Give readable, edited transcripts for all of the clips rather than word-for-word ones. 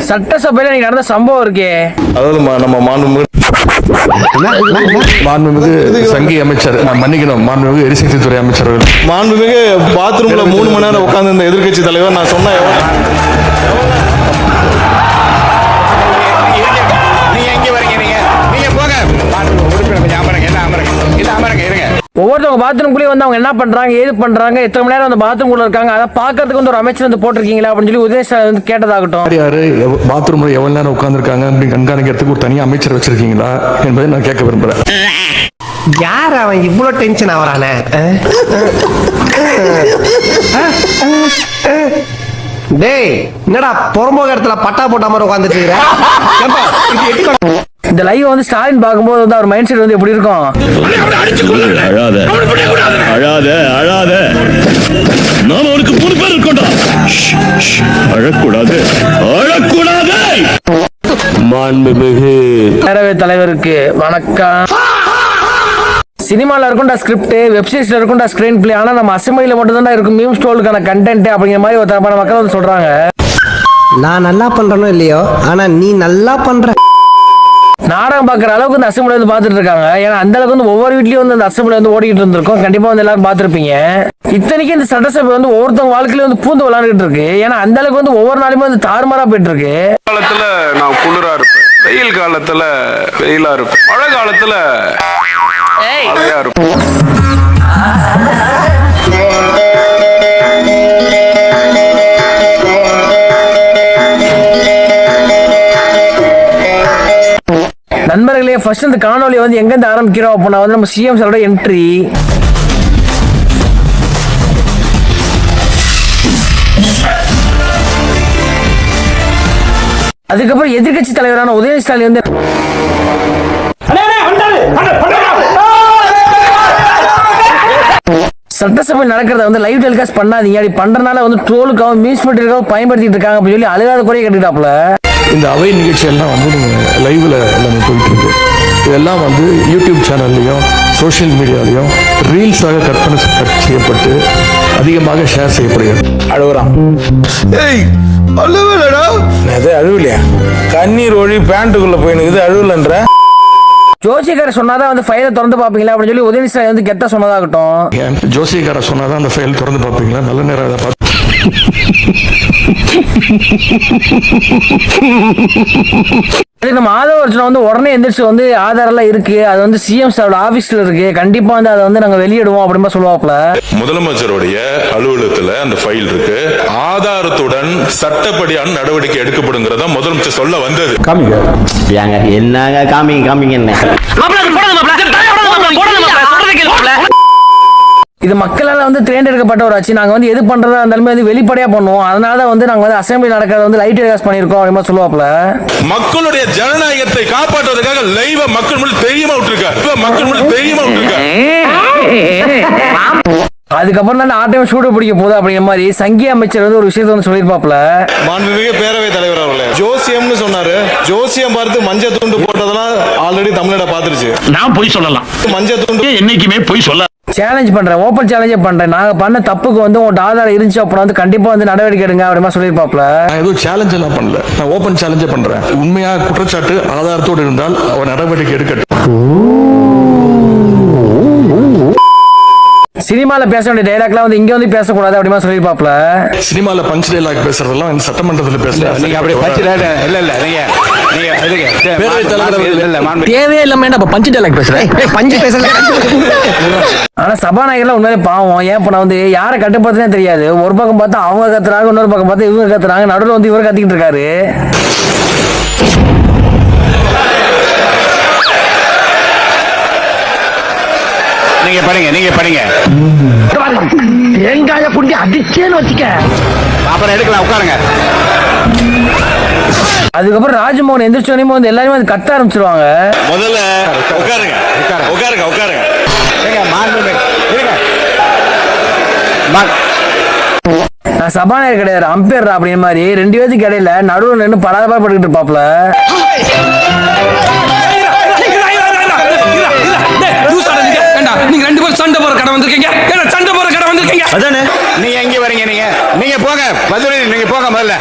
சட்டசபையில நீங்க நடந்த சம்பவம் இருக்கே, அதாவது நம்ம மாண்புமிகு சங்கி அமைச்சர், மன்னிக்கணும், மாண்புமிகு எரிசக்தித்துறை அமைச்சர்கள், மாண்புமிகு பாத்ரூம்ல 3 மணி நேரம் உட்கார்ந்து இந்த எதிர்கட்சி தலைவர் நான் சொன்ன ஒவ்வொருத்தவங்க பாத்ரூம்குள்ளேயே வந்து அவங்க என்ன பண்றாங்க, ஏது பண்றாங்க, எத்தனை மணி நேரம் அந்த பாத்ரூம்குள்ள இருக்காங்க, அதை பாக்கிறதுக்கு வந்து ஒரு அமைச்சர் வந்து போட்டிருக்கீங்களா அப்படின்னு சொல்லி உதயநிதி வந்து கேட்டதாகட்டும். யாரு பாத்ரூம்ல எவ்வளவு நேரம் உட்கார்ந்துருக்காங்க அப்படின்னு கண்காணிக்கிறதுக்கு ஒரு தனி அமைச்சர் வச்சிருக்கீங்களா என்பதை நான் கேட்க விரும்புறேன். யார் அவன் இவ்வளவு டென்ஷன் ஆவறானே? டேய், என்னடா பொறம்போக இடத்துல பட்டா போட்ட மாதிரி உட்கார்ந்துட்டு இருக்க? இந்த லைவ் வந்து ஸ்டாலின் பார்க்கும்போது வந்து அவர் மைண்ட் செட் வந்து எப்படி இருக்கும்? அழாத அழாத அழாத, நாம அவனுக்கு 3 பேர் இருக்கோம்டா. அழக்கூடாது அழக்கூடாது. மாண்புமிகு பேரவைத் தலைவருக்கு வணக்கம். சினிமால இருக்கும்டா ஸ்கிரிப்ட், வெப்சைட்ஸ்ல இருக்கும்டா ஸ்கிரீன் பிளே, ஆனா நம்ம அசம்பிளில மட்டும் தான் இருக்கும் மீம் ஸ்டோலுக்கான கண்டென்ட் அப்படிங்கிற மாதிரி ஒரு தரப்பான மக்கள் வந்து சொல்றாங்க. நான் நல்லா பண்றனோ இல்லையோ, ஆனா நீ நல்லா பண்ற. நாடகம் பார்க்குற அளவுக்கு இந்த அசம்பிளி வந்து பார்த்துட்டு இருக்காங்க. ஏன்னா அந்த அளவுக்கு வந்து ஒவ்வொரு வீட்லயும் வந்து அந்த அசம்பிளி வந்து ஓடிக்கிட்டு இருந்திருக்கும். கண்டிப்பா வந்து எல்லாரும் பார்த்துருப்பீங்க. இத்தனைக்கு இந்த சட்டசபை வந்து ஒவ்வொருத்தவங்க வாழ்க்கையில வந்து பூந்து விளையாண்டுட்டு இருக்கு. ஏன்னா அந்த அளவுக்கு வந்து ஒவ்வொரு நாளுமே வந்து தாறுமாறா போயிட்டு இருக்கு. காலத்துல நான் குளிரா இருப்பேன், வெயில் காலத்துல வெயிலா இருப்பேன், மழை காலத்துல மழையா இருப்பேன். நண்பர்களே, ஃபர்ஸ்ட் இந்த காணொலியை வந்து எங்கேருந்து ஆரம்பிக்கிறோம் அப்படின்னா வந்து நம்ம சிஎம் சாரோட என்ட்ரி. அதுக்கப்புறம் எதிர்கட்சி தலைவரான உதயநிதி ஸ்டாலின் வந்து சட்டசபை நடக்கிறத வந்து லைவ் டெலிகாஸ்ட் பண்ணாதீங்க, அப்படி பண்றதுனால வந்து ட்ரோலுக்காகவும் மீன்ஸ் மெட்டீரியலுக்காகவும் பயன்படுத்திட்டு இருக்காங்க அப்படின்னு சொல்லி அழுகாத குறைய கேட்டுட்டாப்புல. இந்த அவை நிகழ்ச்சி எல்லாம் வந்து நீங்க லைவ்ல எல்லாமே போயிட்டு இருக்கு. இதெல்லாம் வந்து யூடியூப் சேனல்லையும் சோசியல் மீடியாலையும் ரீல்ஸாக கற்பனை செய்யப்பட்டு அதிகமாக ஷேர் செய்யப்படுகிறது. அழுகுறான். அழுவலையா? கண்ணீர் ஒழி பேண்ட்டுக்குள்ள போயினுக்குது, அழுவலன்ற. ஜோசியக்கார சொன்னாதான் வந்து ஃபைலை திறந்து பாப்பீங்களா அப்படின்னு சொல்லி உதயநிதி ஸ்டாலின் வந்து கெட்ட சொன்னதாகட்டும். ஜோசியக்கார சொன்னாதான் அந்த ஃபைல் திறந்து பார்ப்பீங்களா? நல்ல நேரம் அதை பார்த்து நம்ம ஆதரவு அர்ச்சனை வந்து உடனே எந்திரிச்சு வந்து ஆதாரம் எல்லாம் இருக்கு, அது வந்து சிஎம் சாரோட ஆபீஸ்ல இருக்கு, கண்டிப்பா வந்து அதை வந்து நாங்க வெளியிடுவோம் அப்படின்னு சொல்லுவாப்ல. முதலமைச்சருடைய அலுவலகத்துல அந்த ஃபைல் இருக்கு, ஆதாரத்துடன் சட்டப்படியான நடவடிக்கை எடுக்கப்படுங்கிறதா முதலமைச்சர் சொல்ல வந்தது. காமிங்க என்னங்க காமிங்க என்ன இது மக்களால் வந்து தேர்ந்தெடுக்கப்பட்ட ஒரு ஆட்சி. நாங்க வந்து எது பண்றதா இருந்தாலுமே வந்து வெளிப்படையா பண்ணுவோம். அதனால வந்து நாங்க வந்து அசம்பிளி நடக்கிறத வந்து லைட் டெலிகாஸ்ட் பண்ணிருக்கோம் அப்படின்னு சொல்லுவாப்ல. மக்களுடைய ஜனநாயகத்தை காப்பாற்றுவதற்காக லைவ் மக்கள் முன்னாடி தெரியுமா விட்டுருக்காரு, மக்கள் முன்னாடி தெரியுமா விட்டுருக்காரு. அதுக்கப்புறம் தான் ஆட்டம் சூடு பிடிக்க போகுது அப்படிங்கிற மாதிரி சங்கி அமைச்சர் வந்து ஒரு விஷயத்தை வந்து சொல்லியிருப்பாப்ல. மாண்புமிகு பேரவைத் தலைவர் அவர்களே, ஜோசியம்னு சொன்னாரு. ஜோசியம் பார்த்து மஞ்சள் தூண்டு போட்டதெல்லாம் ஆல்ரெடி தமிழ்நாடு பாத்துருச்சு. நான் பொய் சொல்லலாம், மஞ்சள் தூண்டு என்னைக்குமே பொய் சொல்ல. சேலஞ்ச் பண்றேன், ஓப்பன் சேலஞ்சே பண்றேன். நாங்க பண்ண தப்புக்கு வந்து உங்க ஆதாரம் இருந்துச்சு அப்படின்னா வந்து கண்டிப்பா வந்து நடவடிக்கை எடுங்க அப்படிமா சொல்லியிருப்பாப்ல. நான் எதுவும் சேலஞ்ச் எல்லாம் பண்ணல, நான் ஓப்பன் சேலஞ்சே பண்றேன். உண்மையா குற்றச்சாட்டு ஆதாரத்தோடு இருந்தால் அவர் நடவடிக்கை எடுக்கட்டும். சினிமால பேச வேண்டிய டைலாக்லாம் வந்து இங்க வந்து பேசக்கூடாது அப்படிமா சொல்லியிருப்பாப்ல. சினிமால பஞ்ச் டைலாக் பேசுறதெல்லாம் இந்த சட்டமன்றத்தில் பேசலாம். நீங்க அப்படியே பஞ்ச் டைலாக் தேவையே இல்லாம என்ன பஞ்சு டைலாக் பேசுறேன்? பஞ்சு பேசல. ஆனா சபாநாயகர்லாம் உண்மையிலே பாவம். ஏன் பண்ண வந்து யாரை கட்டுப்படுத்துனே தெரியாது. ஒரு பக்கம் பார்த்தா அவங்க கத்துறாங்க, இன்னொரு பக்கம் பார்த்தா இவங்க கத்துறாங்க, நடுவில் வந்து இவர் கத்திக்கிட்டு இருக்காரு. நீங்க படிங்க தேங்காய புண்டி அடிச்சேன்னு வச்சுக்க, அப்புறம் எடுக்கலாம். உட்காருங்க. அதுக்கப்புறம் ராஜ்மோகன் எந்திரிச்சோனே வந்து எல்லாருமே வந்து கத்த ஆரம்பிச்சிருவாங்க. முதல்ல உட்காருங்க உட்காருங்க உட்காருங்க. நான் சபாநாயகர் கிடையாது, அம்பேர் அப்படிங்கிற மாதிரி 2 பேருக்கு இடையில நடுவில் நின்று படாதபா பட்டுக்கிட்டு இருப்பாப்ல. நீங்க 2 பேரும் சண்டை போற கடை வந்திருக்கீங்க. சண்டை போற கடை வந்திருக்கீங்க. அதானே? நீங்க எங்க வரீங்க? நீங்க போங்க, பதில் நீங்க போங்க. முதல்ல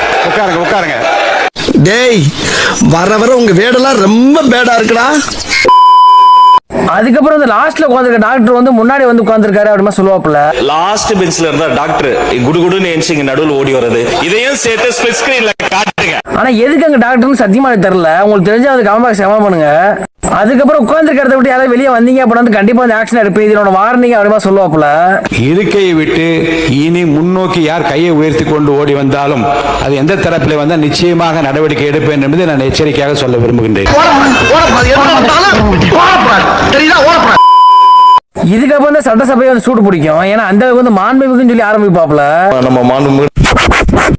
உட்காருங்க. டேய் வர வர உங்க வேடெல்லாம் ரொம்ப பேடா இருக்குடா. அதுக்கப்புறம் இந்த லாஸ்ட்ல உட்காந்துருக்க டாக்டர் வந்து முன்னாடி வந்து உட்காந்துருக்காரு அப்படிமா சொல்லுவாப்புல. லாஸ்ட் பெஞ்ச்ல இருந்தா டாக்டர் குடுகுடுன்னு என்சிங்க நடுவுல ஓடி வர்றது இதையும் சேர்த்து ஸ்பிளிட் ஸ்கிரீன்ல காட்டுங்க. ஆனா எதுக்கு அங்க டாக்டர்னு சத்தியமா எனக்கு தெரியல. உங்களுக்கு தெரிஞ்ச அது கமெண்ட் செவன் பண்ணுங்க. அதுக்கப்புறம் உட்காந்துருக்க இடத்த விட்டு யாராவது வெளியே வந்தீங்க அப்படின்னா கண்டிப்பா அந்த ஆக்ஷன் எடுப்பேன், இதனோட வார்னிங் அப்படிமா சொல்லுவாப்புல. இருக்கையை விட்டு இனி முன்னோக்கி யார் கையை உயர்த்தி கொண்டு ஓடி வந்தாலும் அது எந்த தரப்பில் வந்தால் நிச்சயமாக நடவடிக்கை எடுப்பேன் என்பதை நான் எச்சரிக்கையாக சொல்ல விரும்புகின்றேன். இதுக்கப்புறம் தான் சட்டசபையை வந்து சூடு பிடிக்கும். ஏன்னா அந்த அளவுக்கு வந்து மாண்புமிகுன்னு சொல்லி ஆரம்பிப்பாப்புல. நம்ம மாண்புமிகு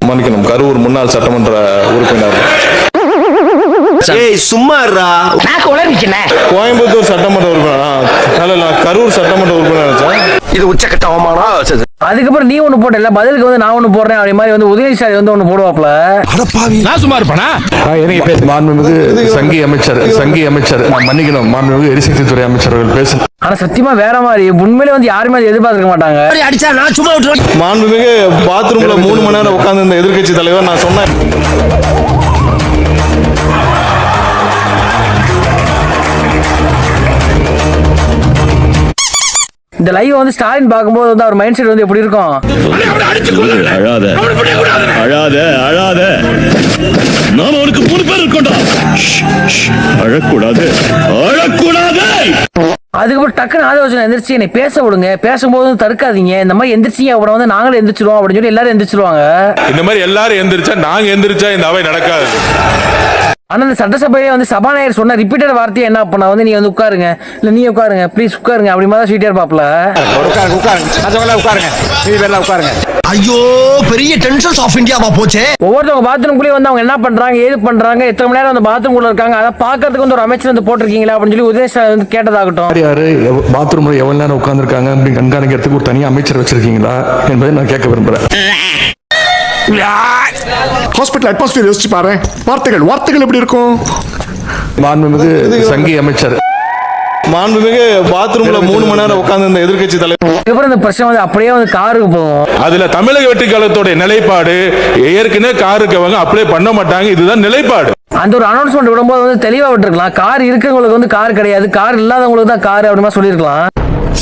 மன்னிக்கணும் கரூர் முன்னாள் சட்டமன்ற உறுப்பினர் சும்மா இருடா. கோயம்புத்தூர் சட்டமன்ற உறுப்பினர் கரூர் சட்டமன்ற உறுப்பினர். இது உச்சக்கட்ட அவமானம். அதுக்கப்புறம் நீ ஒண்ணு போட்டல, பதிலுக்கு வந்து நான் ஒண்ணு போடுறேன் அப்படி மாதிரி வந்து உதயநிதி ஸ்டாலின் வந்து ஒண்ணு போடுவாப்ல. நான் சும்மா இருப்பானா? மாண்புமிகு சங்கி அமைச்சர் மன்னிக்கணும் மாண்புமிகு எரிசக்தித்துறை அமைச்சர்கள் பேச. ஆனா சத்தியமா வேற மாதிரி உண்மையிலே வந்து யாருமே எதிர்பார்க்க மாட்டாங்க. அடிச்சா நான் சும்மா விட்டுருவேன். மாண்புமிகு பாத்ரூம்ல 3 மணி நேரம் உட்கார்ந்து இருந்த எதிர்க்கட்சி தலைவர் நான் சொன்னேன். இந்த லைவ் வந்து ஸ்டாலின் பார்க்கும்போது வந்து அவர் மைண்ட் செட் வந்து எப்படி இருக்கும்? அழாத அழாத அழாத நாம அவனுக்கு 3 பேர் இருக்கோம்டா. அழக்கூடாது அழக்கூடாது. அதுக்கப்புறம் டக்குன்னு ஆலோசனை எந்திரிச்சு என்னை பேச விடுங்க, பேசும்போது தடுக்காதீங்க, இந்த மாதிரி எந்திரிச்சிங்க அப்புறம் வந்து நாங்களும் எந்திரிச்சிருவோம் அப்படின்னு சொல்லி எல்லாரும் எந்திரிச்சிருவாங்க. இந்த மாதிரி எல்லாரும் எந்திரிச்சா நாங்க எந்திரிச்சா இந்த அவை நடக்காது. ஆனா இந்த சட்டசபையிலே வந்து சபாநாயகர் சொன்ன ரிப்பீட்டட் வார்த்தையை என்ன பண்ண வந்து நீ வந்து உட்காருங்க, இல்ல நீ உட்காருங்க, ப்ளீஸ் உட்காருங்க அப்படி மாதிரி ஸ்வீட்டே இருப்பாப்ல. உட்காருங்க. ஐயோ பெரிய டென்ஷன்ஸ் ஆஃப் இந்தியாவா போச்சே. ஒவ்வொருத்தவங்க பாத்ரூம்குள்ளே வந்து அவங்க என்ன பண்றாங்க ஏது பண்றாங்க எத்தனை மணி நேரம் அந்த பாத்ரூம்குள்ள இருக்காங்க அதை பாக்கிறதுக்கு வந்து ஒரு அமைச்சர் வந்து போட்டிருக்கீங்களா அப்படின்னு சொல்லி உதயநிதி ஸ்டாலின் வந்து கேட்டதாகட்டும். யாரு பாத்ரூம்ல எவ்வளவு நேரம் உட்கார்ந்துருக்காங்க அப்படின்னு கண்காணிக்கிறதுக்கு ஒரு தனி அமைச்சர் வச்சிருக்கீங்களா என்பதை நான் கேட்க விரும்புறேன். ஹாஸ்பிட்டல் அட்மாஸ்பியர் யோசிச்சு பாரு. வார்த்தைகள் எப்படி இருக்கும்? மாண்புமிகு சங்கி அமைச்சர் மாண்புமிகு பாத்ரூம்ல 3 மணி நேரம் உட்கார்ந்து இருந்த எதிர்க்கட்சி தலைவர். அதுக்கப்புறம் இந்த பிரச்சனை வந்து அப்படியே வந்து காருக்கு போகும். அதுல தமிழக வெற்றி கழகத்தோட நிலைப்பாடு ஏற்கனவே காருக்கு அவங்க அப்ளை பண்ண மாட்டாங்க, இதுதான் நிலைப்பாடு. அந்த ஒரு அனௌன்ஸ்மெண்ட் விடும்போது வந்து தெளிவா விட்டுருக்கலாம். கார் இருக்கிறவங்களுக்கு வந்து கார் கிடையாது, கார் இல்லாதவங்களுக்கு தான் கார் அப்படிமா சொல்லியிருக்கலாம்.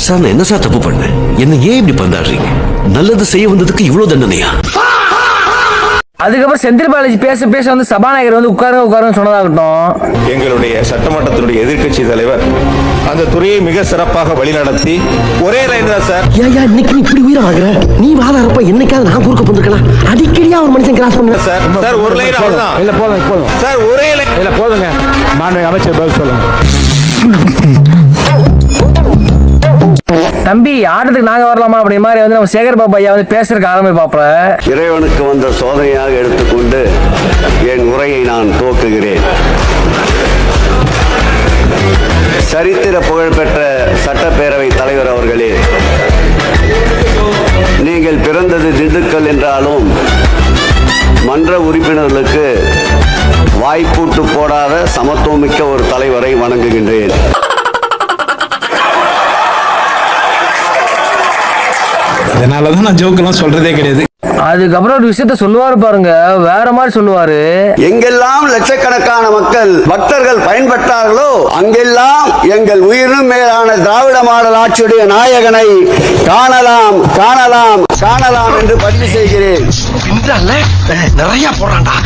சார் நான் என்ன சார் தப்பு பண்ணேன்? என்ன ஏன் இப்படி பந்தாடுறீங்க? நல்லது செய்ய வந்ததுக்கு இவ்வளவு தண்டனையா? அதுக்கப்புறம் செந்தில் பாலாஜி பேச பேச வந்து சபாநாயகர் வந்து உட்காருங்க சொன்னதாகட்டும். எங்களுடைய சட்டமன்றத்தினுடைய எதிர்க்கட்சி தலைவர் அந்த துறையை மிக சிறப்பாக வழிநடத்தி ஒரே லைன் தான் சார். ஏயா இன்னைக்கு இப்படி உயிராகிற? நீ வாதாரப்ப என்னைக்காவது நான் குறுக்க பண்ணிருக்கலாம். அடிக்கடியா ஒரு மனுஷன் கிராஸ் பண்ண சார் ஒரு லைன் அவ்வளவுதான். இல்ல போதும் சார் ஒரே லைன். இல்ல போதுங்க. மாண்புமிகு அமைச்சர் பதில் சொல்லுங்க. தம்பி ஆட்டத்துக்கு நாங்க வரலாமா அப்படி மாதிரி வந்து நம்ம சேகர் பாபு ஐயா வந்து பேசுறதுக்கு ஆரம்பிப்பாப்ல. இறைவனுக்கு வந்த சோதனையாக எடுத்துக்கொண்டு என் உரையை நான் துவக்குகிறேன். சரித்திர புகழ்பெற்ற சட்டப்பேரவை தலைவர் அவர்களே, நீங்கள் பிறந்தது திண்டுக்கல் என்றாலும் மன்ற உறுப்பினர்களுக்கு வாய்ப்பூட்டு போடாத சமத்துவமிக்க ஒரு தலைவரை வணங்குகின்றேன். அதனாலதான் நான் ஜோக்கெல்லாம் சொல்றதே கிடையாது. அதுக்கப்புறம் ஒரு விஷயத்த சொல்லுவாரு பாருங்க, வேற மாதிரி சொல்லுவாரு. எங்கெல்லாம் லட்சக்கணக்கான மக்கள் பக்தர்கள் பயன்பட்டார்களோ அங்கெல்லாம் எங்கள் உயிரினும் மேலான திராவிட மாடல் ஆட்சியுடைய நாயகனை காணலாம் காணலாம் காணலாம் என்று பதிவு செய்கிறேன். நிறைய போறான்டா.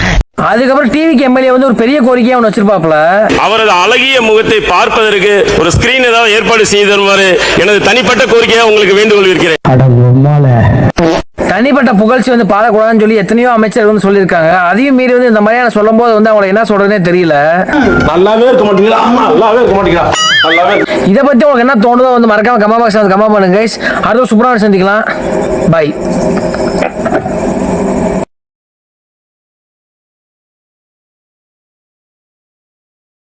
அதுக்கப்புறம் டிவிக்கு எம்எல்ஏ வந்து ஒரு பெரிய கோரிக்கையா ஒன்று வச்சிருப்பாப்ல. அவரது அழகிய முகத்தை பார்ப்பதற்கு ஒரு ஸ்கிரீன் ஏதாவது ஏற்பாடு செய்து தருமாறு எனது தனிப்பட்ட கோரிக்கையாக உங்களுக்கு வேண்டுகோள் இருக்கிறேன். தனிப்பட்ட புகழ்ச்சி வந்து பாடக்கூடாதுன்னு சொல்லி எத்தனையோ அமைச்சர்கள் வந்து சொல்லியிருக்காங்க. அதையும் மீறி வந்து இந்த மாதிரியான சொல்லும் போது வந்து அவங்களை என்ன சொல்றதுனே தெரியல. நல்லாவே இருக்க மாட்டீங்களா? நல்லாவே இருக்க மாட்டீங்களா? இதை பத்தி உங்களுக்கு என்ன தோணுதோ வந்து மறக்காம கமெண்ட் பாக்ஸ் வந்து கமெண்ட் பண்ணுங்க. அடுத்த சூப்பரான சந்திக்கலாம். பை.